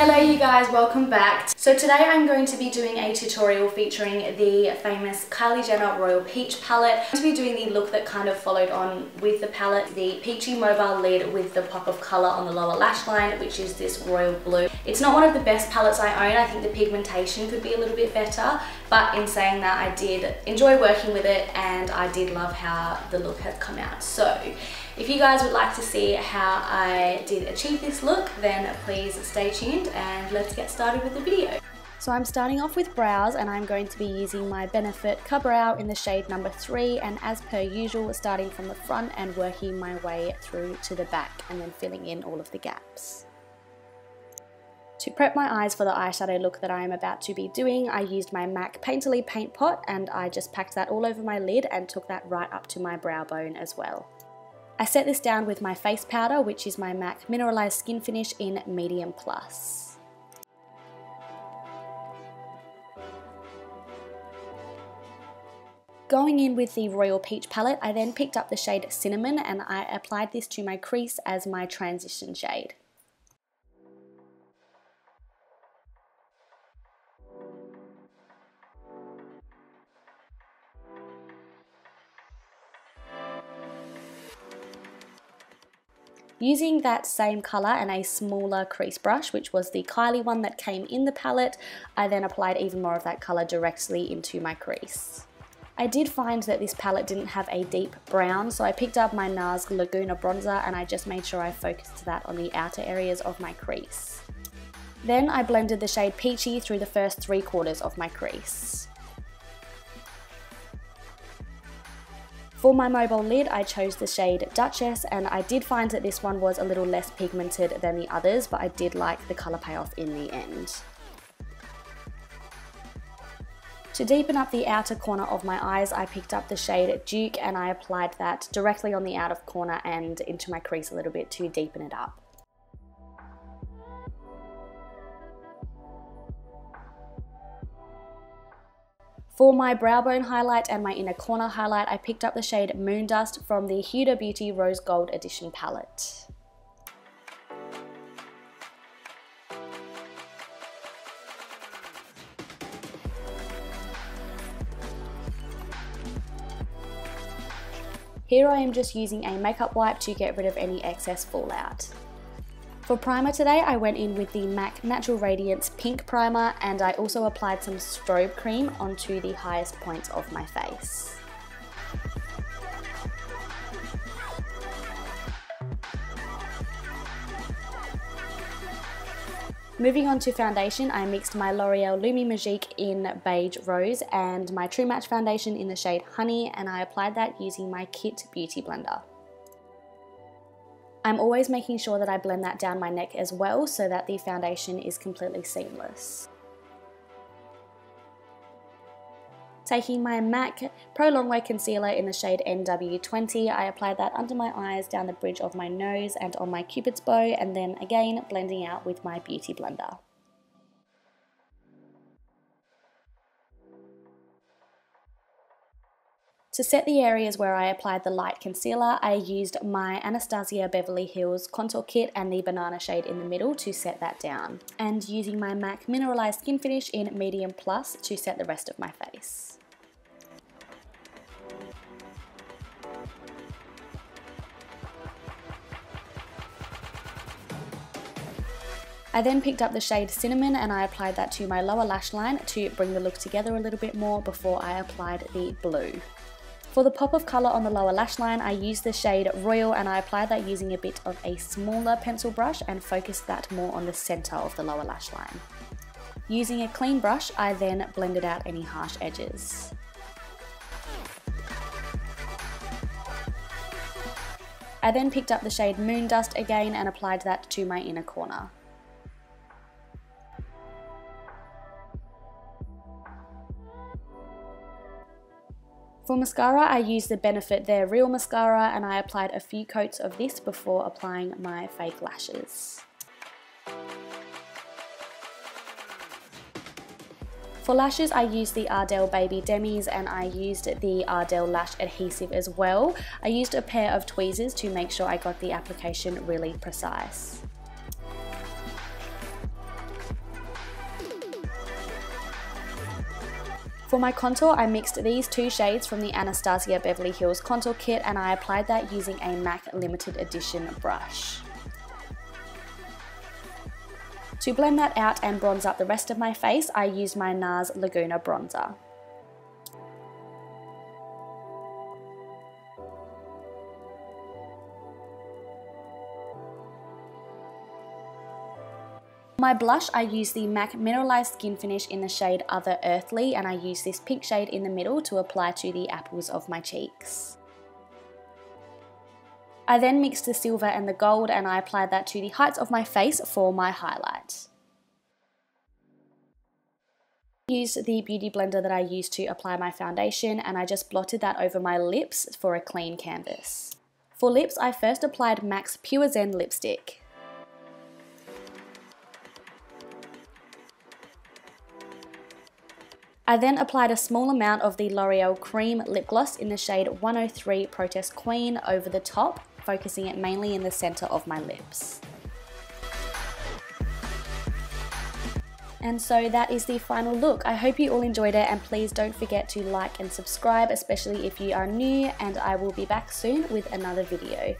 Hello you guys, welcome back. So today I'm going to be doing a tutorial featuring the famous Kylie Jenner Royal Peach palette. I'm going to be doing the look that kind of followed on with the palette, the peachy mobile lid with the pop of colour on the lower lash line, which is this royal blue. It's not one of the best palettes I own. I think the pigmentation could be a little bit better, but in saying that, I did enjoy working with it and I did love how the look has come out. So if you guys would like to see how I did achieve this look, then please stay tuned and let's get started with the video. So I'm starting off with brows and I'm going to be using my Benefit Ka-Brow in the shade number 3, and as per usual, starting from the front and working my way through to the back and then filling in all of the gaps. To prep my eyes for the eyeshadow look that I am about to be doing, I used my MAC Painterly Paint Pot and I just packed that all over my lid and took that right up to my brow bone as well. I set this down with my face powder, which is my MAC Mineralized Skin Finish in Medium Plus. Going in with the Royal Peach palette, I then picked up the shade Cinnamon and I applied this to my crease as my transition shade. Using that same colour and a smaller crease brush, which was the Kylie one that came in the palette, I then applied even more of that colour directly into my crease. I did find that this palette didn't have a deep brown, so I picked up my NARS Laguna bronzer and I just made sure I focused that on the outer areas of my crease. Then I blended the shade Peachy through the first 3/4 of my crease. For my mobile lid, I chose the shade Duchess, and I did find that this one was a little less pigmented than the others, but I did like the colour payoff in the end. To deepen up the outer corner of my eyes, I picked up the shade Duke and I applied that directly on the outer corner and into my crease a little bit to deepen it up. For my brow bone highlight and my inner corner highlight, I picked up the shade Moondust from the Huda Beauty Rose Gold Edition palette. Here I am just using a makeup wipe to get rid of any excess fallout. For primer today, I went in with the MAC Natural Radiance Pink Primer and I also applied some strobe cream onto the highest points of my face. Moving on to foundation, I mixed my L'Oreal Lumi Magique in Beige Rose and my True Match foundation in the shade Honey, and I applied that using my Kit Beauty Blender. I'm always making sure that I blend that down my neck as well so that the foundation is completely seamless. Taking my MAC Pro Longwear Concealer in the shade NW20, I applied that under my eyes, down the bridge of my nose and on my Cupid's bow, and then again blending out with my Beauty Blender. To set the areas where I applied the light concealer, I used my Anastasia Beverly Hills Contour Kit and the banana shade in the middle to set that down, and using my MAC Mineralized Skin Finish in Medium Plus to set the rest of my face. I then picked up the shade Cinnamon and I applied that to my lower lash line to bring the look together a little bit more before I applied the blue. For the pop of colour on the lower lash line, I used the shade Royal and I applied that using a bit of a smaller pencil brush and focused that more on the centre of the lower lash line. Using a clean brush, I then blended out any harsh edges. I then picked up the shade Moondust again and applied that to my inner corner. For mascara, I used the Benefit They're Real mascara and I applied a few coats of this before applying my fake lashes. For lashes, I used the Ardell Baby Demis and I used the Ardell Lash Adhesive as well. I used a pair of tweezers to make sure I got the application really precise. For my contour, I mixed these two shades from the Anastasia Beverly Hills Contour Kit and I applied that using a MAC limited edition brush. To blend that out and bronze up the rest of my face, I used my NARS Laguna bronzer. My blush, I used the MAC Mineralized Skin Finish in the shade Other Earthly, and I used this pink shade in the middle to apply to the apples of my cheeks. I then mixed the silver and the gold and I applied that to the heights of my face for my highlight. I used the beauty blender that I used to apply my foundation and I just blotted that over my lips for a clean canvas. For lips, I first applied MAC's Pure Zen lipstick. I then applied a small amount of the L'Oreal Cream Lip Gloss in the shade 103 Protest Queen over the top, focusing it mainly in the center of my lips. And so that is the final look. I hope you all enjoyed it and please don't forget to like and subscribe, especially if you are new, and I will be back soon with another video.